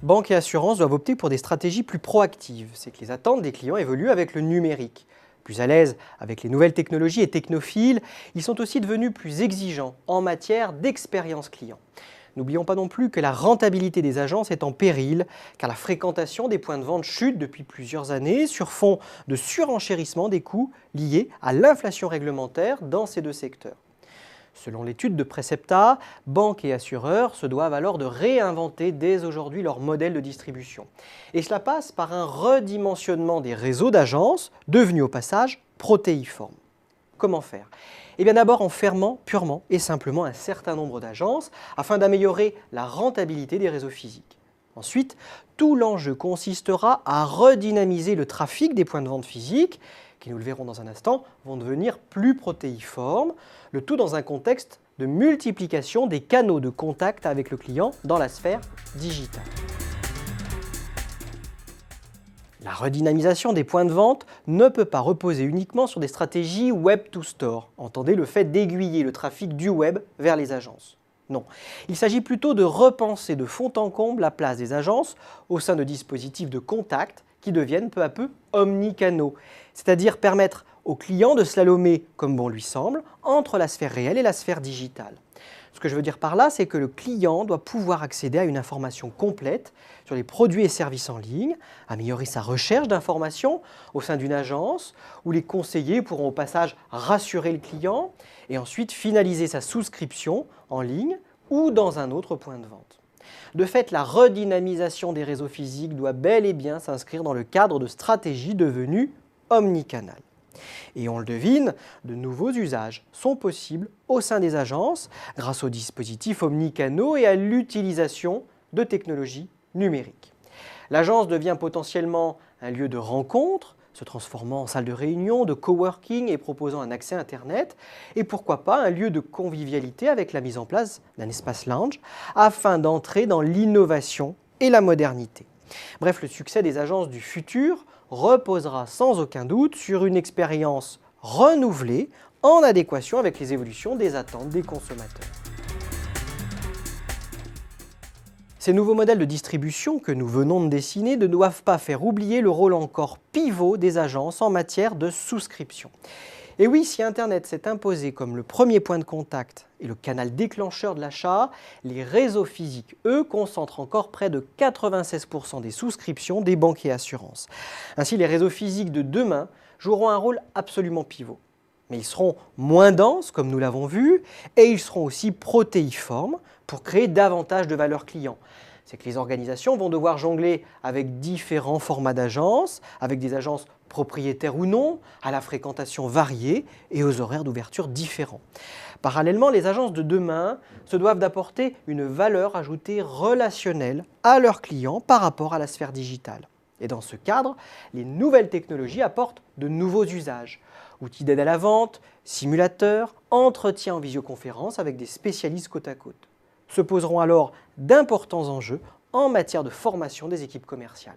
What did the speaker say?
Banques et assurances doivent opter pour des stratégies plus proactives. C'est que les attentes des clients évoluent avec le numérique. Plus à l'aise avec les nouvelles technologies et technophiles, ils sont aussi devenus plus exigeants en matière d'expérience client. N'oublions pas non plus que la rentabilité des agences est en péril, car la fréquentation des points de vente chute depuis plusieurs années sur fond de surenchérissement des coûts liés à l'inflation réglementaire dans ces deux secteurs. Selon l'étude de Precepta, banques et assureurs se doivent alors de réinventer dès aujourd'hui leur modèle de distribution. Et cela passe par un redimensionnement des réseaux d'agences, devenus au passage protéiformes. Comment faire? Eh bien d'abord en fermant purement et simplement un certain nombre d'agences afin d'améliorer la rentabilité des réseaux physiques. Ensuite, tout l'enjeu consistera à redynamiser le trafic des points de vente physiques, qui, nous le verrons dans un instant, vont devenir plus protéiformes, le tout dans un contexte de multiplication des canaux de contact avec le client dans la sphère digitale. La redynamisation des points de vente ne peut pas reposer uniquement sur des stratégies Web to Store. Entendez le fait d'aiguiller le trafic du web vers les agences. Non, il s'agit plutôt de repenser de fond en comble la place des agences au sein de dispositifs de contact qui deviennent peu à peu omnicanaux, c'est-à-dire permettre au client de slalomer, comme bon lui semble, entre la sphère réelle et la sphère digitale. Ce que je veux dire par là, c'est que le client doit pouvoir accéder à une information complète sur les produits et services en ligne, améliorer sa recherche d'informations au sein d'une agence, où les conseillers pourront au passage rassurer le client et ensuite finaliser sa souscription en ligne ou dans un autre point de vente. De fait, la redynamisation des réseaux physiques doit bel et bien s'inscrire dans le cadre de stratégies devenues omnicanales. Et on le devine, de nouveaux usages sont possibles au sein des agences grâce aux dispositifs omnicanaux et à l'utilisation de technologies numériques. L'agence devient potentiellement un lieu de rencontre, se transformant en salle de réunion, de coworking et proposant un accès Internet, et pourquoi pas un lieu de convivialité avec la mise en place d'un espace lounge afin d'entrer dans l'innovation et la modernité. Bref, le succès des agences du futur reposera sans aucun doute sur une expérience renouvelée en adéquation avec les évolutions des attentes des consommateurs. Ces nouveaux modèles de distribution que nous venons de dessiner ne doivent pas faire oublier le rôle encore pivot des agences en matière de souscription. Et oui, si Internet s'est imposé comme le premier point de contact et le canal déclencheur de l'achat, les réseaux physiques, eux, concentrent encore près de 96% des souscriptions des banques et assurances. Ainsi, les réseaux physiques de demain joueront un rôle absolument pivot. Mais ils seront moins denses, comme nous l'avons vu, et ils seront aussi protéiformes pour créer davantage de valeur client. C'est que les organisations vont devoir jongler avec différents formats d'agences, avec des agences propriétaires ou non, à la fréquentation variée et aux horaires d'ouverture différents. Parallèlement, les agences de demain se doivent d'apporter une valeur ajoutée relationnelle à leurs clients par rapport à la sphère digitale. Et dans ce cadre, les nouvelles technologies apportent de nouveaux usages. Outils d'aide à la vente, simulateurs, entretiens en visioconférence avec des spécialistes côte à côte. Se poseront alors d'importants enjeux en matière de formation des équipes commerciales.